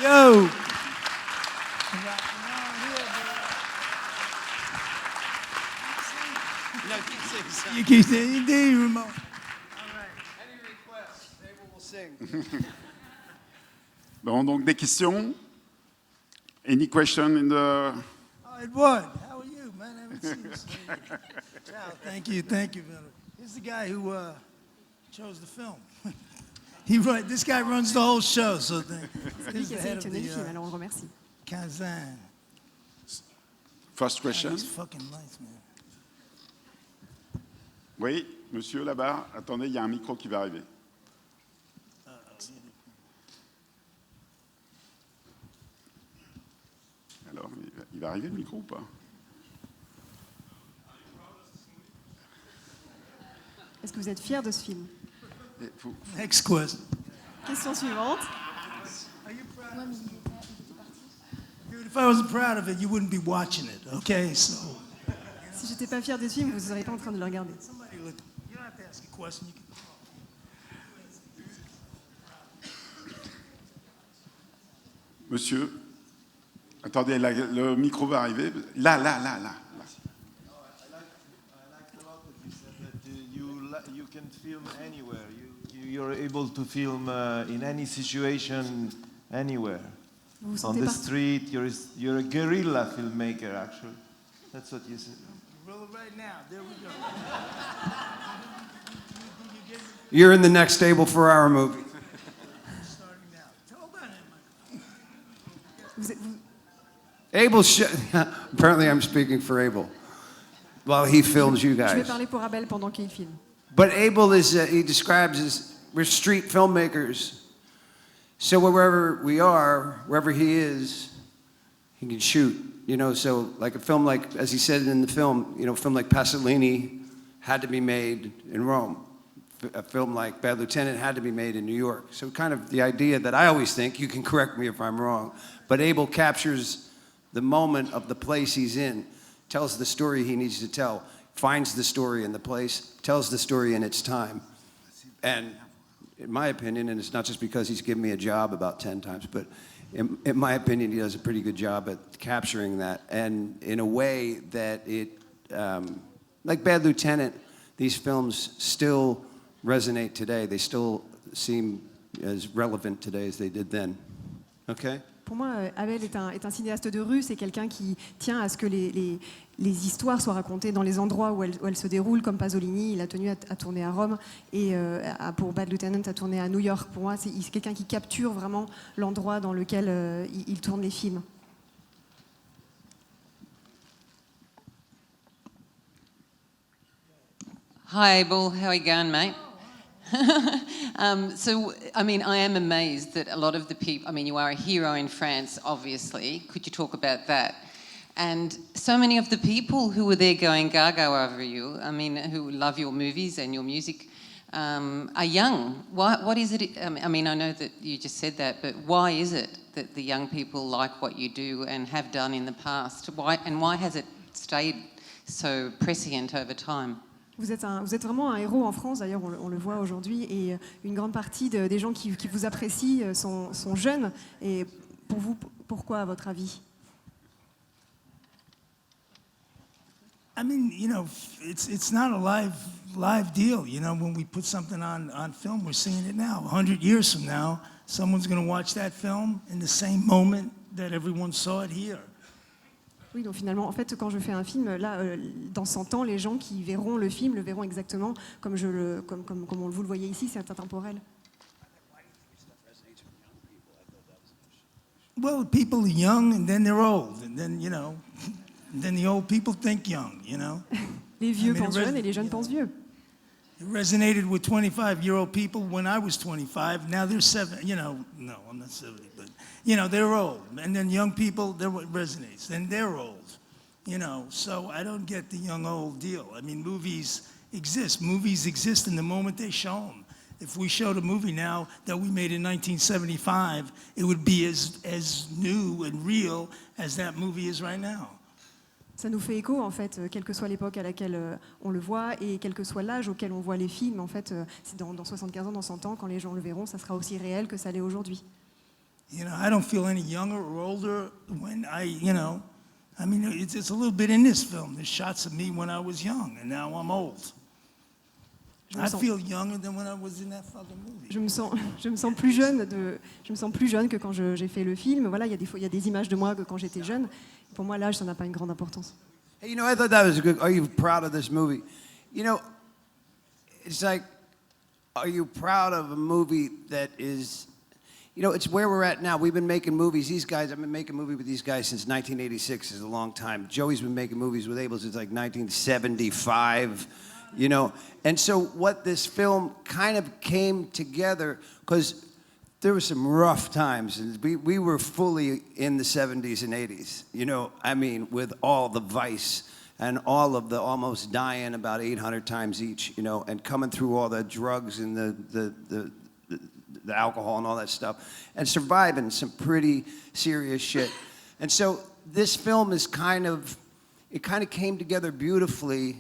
Yo! You keep saying, you did, Ramon. All right. Any requests? Abel will sing. Bon, donc des questions? Any question in the... Oh, Edward, how are you, man? I haven't seen you since. Ciao, thank you, Vinny. Here's the guy who chose the film. This guy runs the whole show, so C'est lui qui a sélectionné le film, alors on le remercie. Kazan. First question? These fucking lights, man. Oui, monsieur là-bas, attendez, il y a un micro qui va arriver. Alors, il va arriver le micro ou pas? Est-ce que vous êtes fier de ce film? Next question. Question suivante. Dude, if I wasn't proud of it, you wouldn't be watching it, okay? So. Si j'étais pas fier de ce film, vous ne seriez pas en train de le regarder. Somebody look. You don't have to ask a question. You can. Monsieur, attendez, le micro va arriver. Là. I like a lot that you said that you can film anywhere. You're able to film in any situation, anywhere. On the street, you're a guerrilla filmmaker, actually. That's what you said. Roll it right now. There we go. You're in the next Abel Ferrara movie. Starting now. Hold on, Vous êtes- vous- Abel, apparently I'm speaking for Abel while he films you Je vais guys. parler pour Abel pendant qu'il filme. But Abel is, he describes as, we're street filmmakers. So wherever we are, wherever he is, he can shoot. You know, so like a film like, as he said in the film, you know, a film like Pasolini had to be made in Rome. A film like Bad Lieutenant had to be made in New York. So kind of the idea that I always think, you can correct me if I'm wrong, but Abel captures the moment of the place he's in, tells the story he needs to tell, finds the story in the place, tells the story in its time. And in my opinion, and it's not just because he's given me a job about 10 times, but in my opinion, he does a pretty good job at capturing that. And in a way that it, like Bad Lieutenant, these films still resonate today. They still seem as relevant today as they did then. Okay? Pour moi, Abel est un cinéaste de rue, c'est quelqu'un qui tient à ce que les histoires soient racontées dans les endroits où elles se déroulent, comme Pasolini, il a tenu à tourner à Rome, et pour Bad Lieutenant, à tourner à New York. Pour moi, c'est quelqu'un qui capture vraiment l'endroit dans lequel il tourne les films. Hi, Abel. How are you going, mate? So, I mean, I am amazed that a lot of the people, I mean, you are a hero in France, obviously. Could you talk about that? And so many of the people who were there going gaga over you, I mean, who love your movies and your music, are young. What is it? I mean, I know that you just said that, but why is it that the young people like what you do and have done in the past? Why has it stayed so prescient over time? Vous êtes vraiment un héros en France, d'ailleurs on le voit aujourd'hui, et une grande partie des gens qui vous apprécient sont jeunes. Et pour vous, pourquoi à votre avis? I mean, you know, it's not a live deal. You know, when we put something on film, we're seeing it now. 100 years from now, someone's going to watch that film in the same moment that everyone saw it here. Oui, donc finalement, en fait, quand je fais un film, là, dans 100 ans, les gens qui verront le film le verront exactement comme vous le voyez ici, c'est intemporel. Well, people are young and then they're old, and then, you know, then the old people think young, you know. Les vieux pensent jeunes et les jeunes pensent vieux. It resonated with 25-year-old people when I was 25. Now they're 70, you know, no, I'm not 70, but, you know, they're old. And then young people, it resonates. Then they're old, you know. So I don't get the young-old deal. I mean, movies exist. Movies exist in the moment they show them. If we showed a movie now that we made in 1975, it would be as new and real as that movie is right now. Ça nous fait écho, en fait, quelle que soit l'époque à laquelle on le voit et quel que soit l'âge auquel on voit les films. En fait, c'est dans 75 ans, dans 100 ans, quand les gens le verront, ça sera aussi réel que ça l'est aujourd'hui. You know, I don't feel any younger or older when I mean, it's a little bit in this film. There's shots of me when I was young, and now I'm old. Je me I sens- feel younger than when I was in that fucking movie. Je me sens plus jeune que quand j'ai fait le film. Voilà, il y a des images de moi que quand j'étais jeune. Pour moi, l'âge, ça n'a pas une grande importance. Hey, you know, I thought that was good. Are you proud of this movie? You know, it's like, are you proud of a movie that is, you know, it's where we're at now. We've been making movies. These guys, I've been making a movie with these guys since 1986. Is a long time. Joey's been making movies with Abel since like 1975. You know, and so what this film kind of came together, because there were some rough times, and we were fully in the 70s and 80s, you know, I mean, with all the vice and all of the almost dying about 800 times each, you know, and coming through all the drugs and the alcohol and all that stuff, and surviving some pretty serious shit. And so this film is kind of came together beautifully.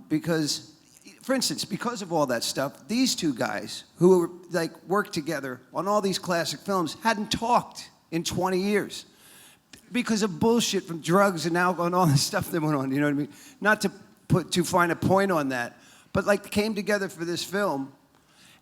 Because, for instance, because of all that stuff, these two guys who were, like, worked together on all these classic films hadn't talked in 20 years because of bullshit from drugs and alcohol and all this stuff that went on, you know what I mean? Not to put too fine a point on that, but, like, came together for this film.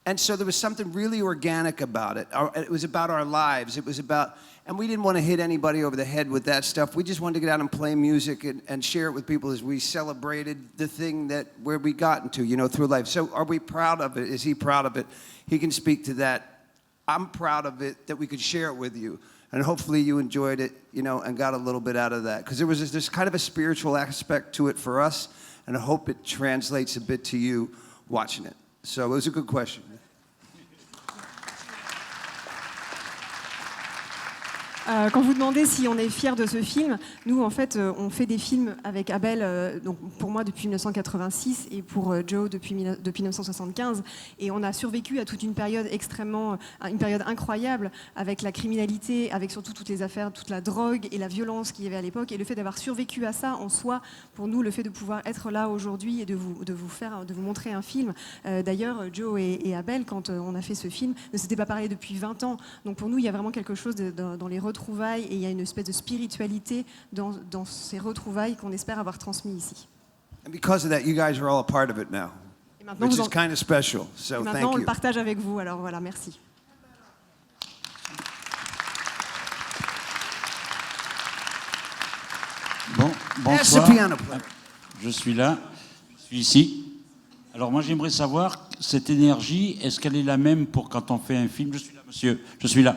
And so there was something really organic about it. It was about our lives. It was about, and we didn't want to hit anybody over the head with that stuff. We just wanted to get out and play music and share it with people as we celebrated the thing where we got into, you know, through life. So are we proud of it? Is he proud of it? He can speak to that. I'm proud of it that we could share it with you. And hopefully you enjoyed it, you know, and got a little bit out of that. Because there was this kind of a spiritual aspect to it for us, and I hope it translates a bit to you watching it. So it was a good question. Quand vous demandez si on est fier de ce film, nous, en fait, on fait des films avec Abel, donc pour moi depuis 1986 et pour Joe depuis 1975. Et on a survécu à toute une période une période incroyable avec la criminalité, avec surtout toutes les affaires, toute la drogue et la violence qu'il y avait à l'époque. Et le fait d'avoir survécu à ça en soi, pour nous, le fait de pouvoir être là aujourd'hui et de vous montrer un film. D'ailleurs, Joe et Abel, quand on a fait ce film, ne s'étaient pas parlé depuis 20 ans. Donc pour nous, il y a vraiment quelque chose dans les retrouvailles et il y a une espèce de spiritualité dans ces retrouvailles qu'on espère avoir transmis ici. And because of that, you guys are all a part of it now, Et maintenant, which is kind of special. So on thank le you. partage avec vous, alors voilà, merci. Ask the Bonsoir, piano player. je suis là, je suis ici. Alors moi j'aimerais savoir, cette énergie, est-ce qu'elle est la même pour quand on fait un film? Je suis là, monsieur, je suis là.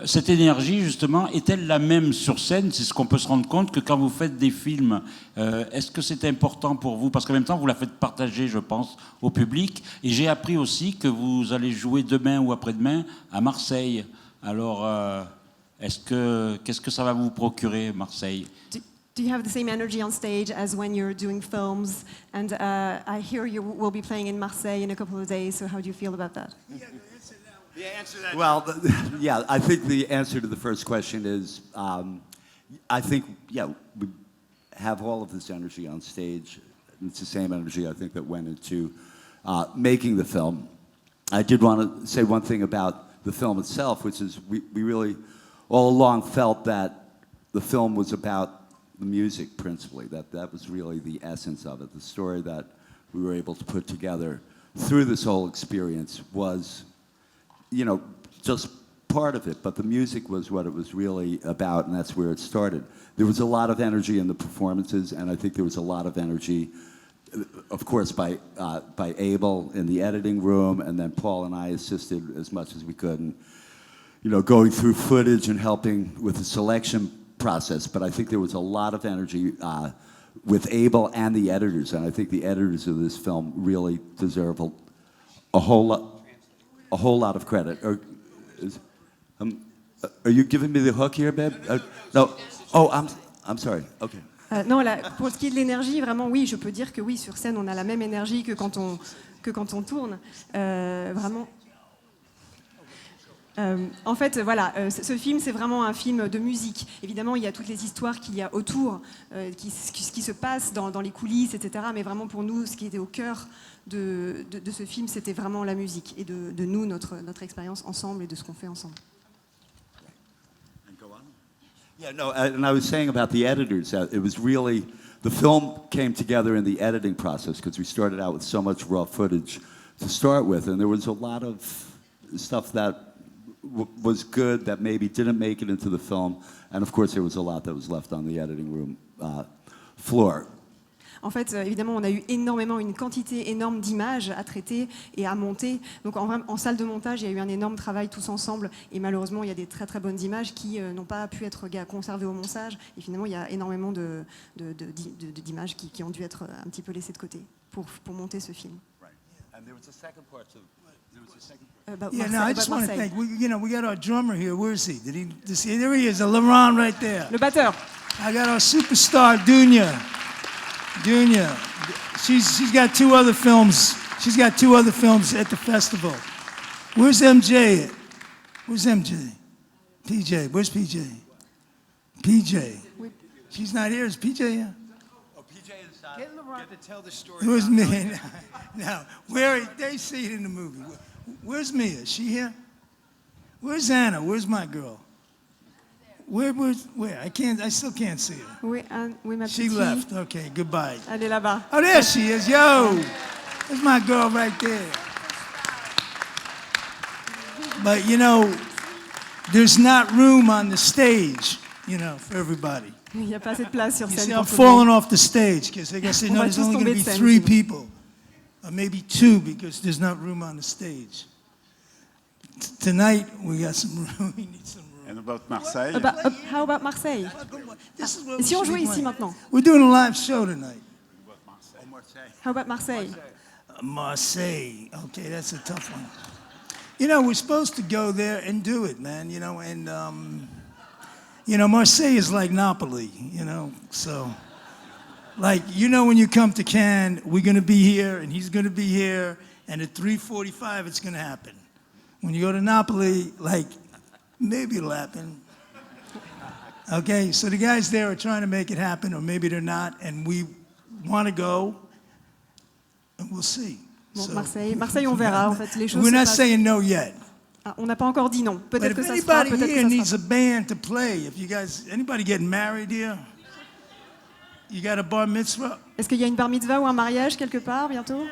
Cette énergie, justement, est-elle la même sur scène? C'est ce qu'on peut se rendre compte que quand vous faites des films, est-ce que c'est important pour vous? Parce qu'en même temps, vous la faites partager, je pense, au public. Et j'ai appris aussi que vous allez jouer demain ou après-demain à Marseille. Alors, qu'est-ce que ça va vous procurer, Marseille? Do you have the same energy on stage as when you're doing films? And I hear you will be playing in Marseille in a couple of days, so how do you feel about that? Well, yeah, I think the answer to the first question is, I think, yeah, we have all of this energy on stage. It's the same energy, I think, that went into making the film. I did want to say one thing about the film itself, which is we really all along felt that the film was about the music principally, that was really the essence of it. The story that we were able to put together through this whole experience was, you know, just part of it, but the music was what it was really about, and that's where it started. There was a lot of energy in the performances, and I think there was a lot of energy, of course, by Abel in the editing room, and then Paul and I assisted as much as we could, and, you know, going through footage and helping with the selection process. But I think there was a lot of energy with Abel and the editors, and I think the editors of this film really deserve a whole lot of credit. Are you giving me the hook here, babe? No. Oh, I'm sorry. Okay. Non, pour ce qui est de l'énergie, vraiment, oui, je peux dire que oui, sur scène, on a la même énergie que quand on tourne. Vraiment. En fait, voilà, ce film, c'est vraiment un film de musique. Évidemment, il y a toutes les histoires qu'il y a autour, ce qui se passe dans les coulisses, etc. Mais vraiment, pour nous, ce qui était au cœur de ce film, c'était vraiment la musique et de nous, notre expérience ensemble et de ce qu'on fait ensemble. Yeah, no, and I was saying about the editors, it was really, the film came together in the editing process because we started out with so much raw footage to start with, and there was a lot of stuff that was good that maybe didn't make it into the film, and of course there was a lot that was left on the editing room floor. En fait, évidemment, on a eu une quantité énorme d'images à traiter et à monter. Donc en salle de montage, il y a eu un énorme travail tous ensemble. Et malheureusement, il y a des très très bonnes images qui n'ont pas pu être conservées au montage. Et finalement, il y a énormément d'images qui ont dû être un petit peu laissées de côté pour monter ce film. Yeah, no, I just want to thank. We got our drummer here. Where is he? There he is, Laurent right there. Le batteur. I got our superstar, Dunya. Dunya, she's got 2 other films. She's got 2 other films at the festival. Where's MJ at? Where's MJ? PJ, where's PJ? PJ. She's not here. Is PJ here? Oh, PJ is Get Laurent to tell the story. Where's Mia? Now, they see it in the movie. Where's Mia? Is she here? Where's Anna? Where's my girl? Where? I still can't see her. Oui, ma She petite left. fille. Okay, goodbye. Elle est là-bas. Oh, there she is. Yo, there's my girl right there. But, there's not room on the stage, for everybody. Il n'y a pas assez de place sur You scène see, pour I'm tout le monde. falling off the stage because I guess On va there's tous only going to tomber be de scène, 3 sinon. people, or maybe 2 because there's not room on the stage. Tonight, we got some room. We need some room. And about Marseille? How about Marseille? This is what Et si on we should jouait be ici playing. maintenant? We're doing a live show tonight. How about Marseille? Marseille. Okay, that's a tough one. We're supposed to go there and do it, man. Marseille is like Napoli. So, when you come to Cannes, we're gonna be here, and he's gonna be here, and at 3:45, it's gonna happen. When you go to Napoli, maybe it'll happen. Okay, so the guys there are trying to make it happen, or maybe they're not, and we want to go, and we'll see. Bon, So, Marseille, on verra. En fait, les choses we're se not passent. saying no yet. Ah, on n'a pas encore dit non. But Peut-être if que ça se fera, anybody peut-être here que ça needs se a fera. band to play, anybody getting married here? You got a bar mitzvah? Est-ce qu'il y a une bar mitzvah ou un mariage quelque part bientôt?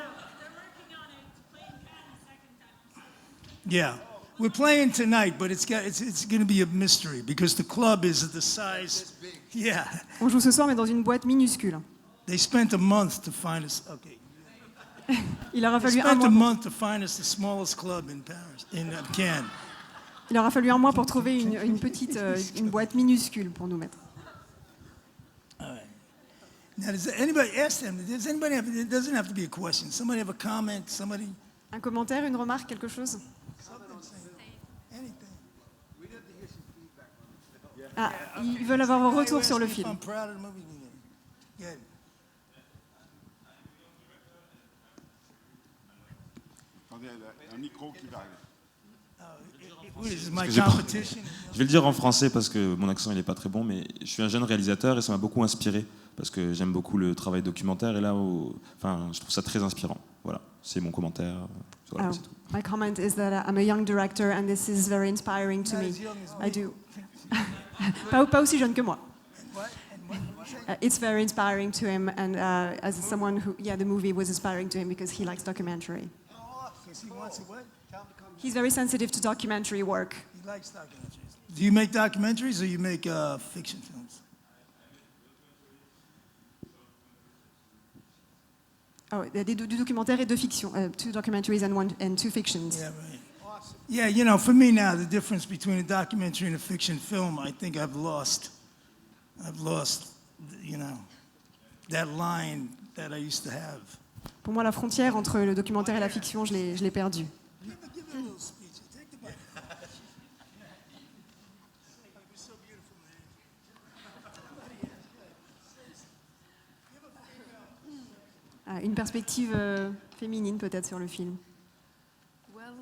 Yeah. We're playing tonight, but it's going to be a mystery because the club is the size. Yeah. On joue ce soir, mais dans une boîte minuscule. They spent a month to find us. Okay. Il aura They fallu un spent a mois. month to find us the smallest club in Paris, in Cannes. Il aura fallu un mois pour trouver une petite une boîte minuscule pour nous mettre. All right. Now, does anybody ask them? Does anybody have? It doesn't have to be a question. Somebody have a comment? Somebody? Un commentaire, une remarque, quelque chose? Anything? Ah, ils veulent avoir un retour sur le If film. I'm proud of the movie. Good. Attendez, un micro qui va arriver. What is this, my que j'ai pas- competition? Je vais le dire en français parce que mon accent il n'est pas très bon, mais je suis un jeune réalisateur et ça m'a beaucoup inspiré parce que j'aime beaucoup le travail documentaire et là, je trouve ça très inspirant. Voilà, c'est mon commentaire. Voilà, Oh, c'est tout. my comment is that I'm a young director and this is very inspiring to Not me. as young as I me. do. pas aussi jeune que moi. It's very inspiring to him, and as someone who, the movie was inspiring to him because he likes documentary. Because he wants to what? He's very sensitive to documentary work. He likes documentaries. Do you make documentaries or you make fiction films? Oh, du documentaire et de fiction. 2 documentaries and 2 fictions. Yeah, right. Yeah, for me now, the difference between a documentary and a fiction film, I think I've lost, that line that I used to have. Pour moi, la frontière entre le documentaire et la fiction, je l'ai perdue. Give a little speech. Take the mic. You're so beautiful, man. Une perspective féminine peut-être sur le film. Well,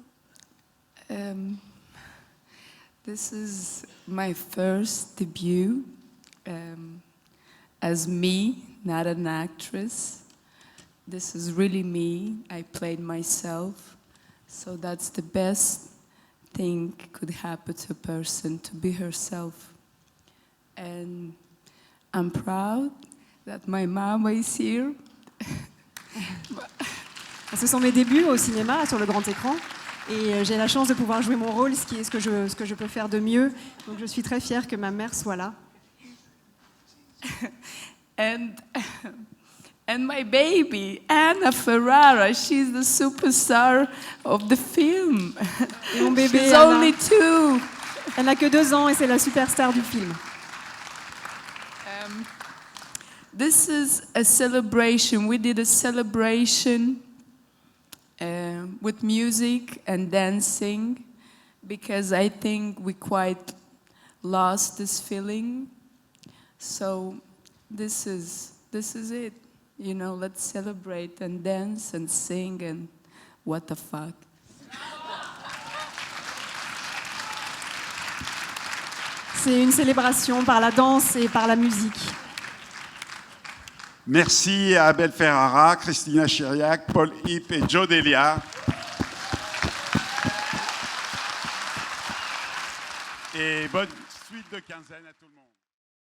This is my first debut as me, not an actress. This is really me. I played myself. So that's the best thing could happen to a person, to be herself. And I'm proud that my mama is here. Ce sont mes débuts au cinéma, sur le grand écran. Et j'ai la chance de pouvoir jouer mon rôle, ce qui est ce que je peux faire de mieux. Donc je suis très fière que ma mère soit là. And my baby, Anna Ferrara, she's the superstar of the film. Et mon bébé, She's Anna, only 2. elle n'a que 2 ans et c'est la superstar du film. This is a celebration. We did a celebration with music and dancing because I think we quite lost this feeling. So this is it. You know, let's celebrate and dance and sing and what the fuck. C'est une célébration par la danse et par la musique. Merci à Abel Ferrara, Christina Chiriac, Paul Hipp et Joe Delia. Et bonne suite de quinzaine à tout le monde.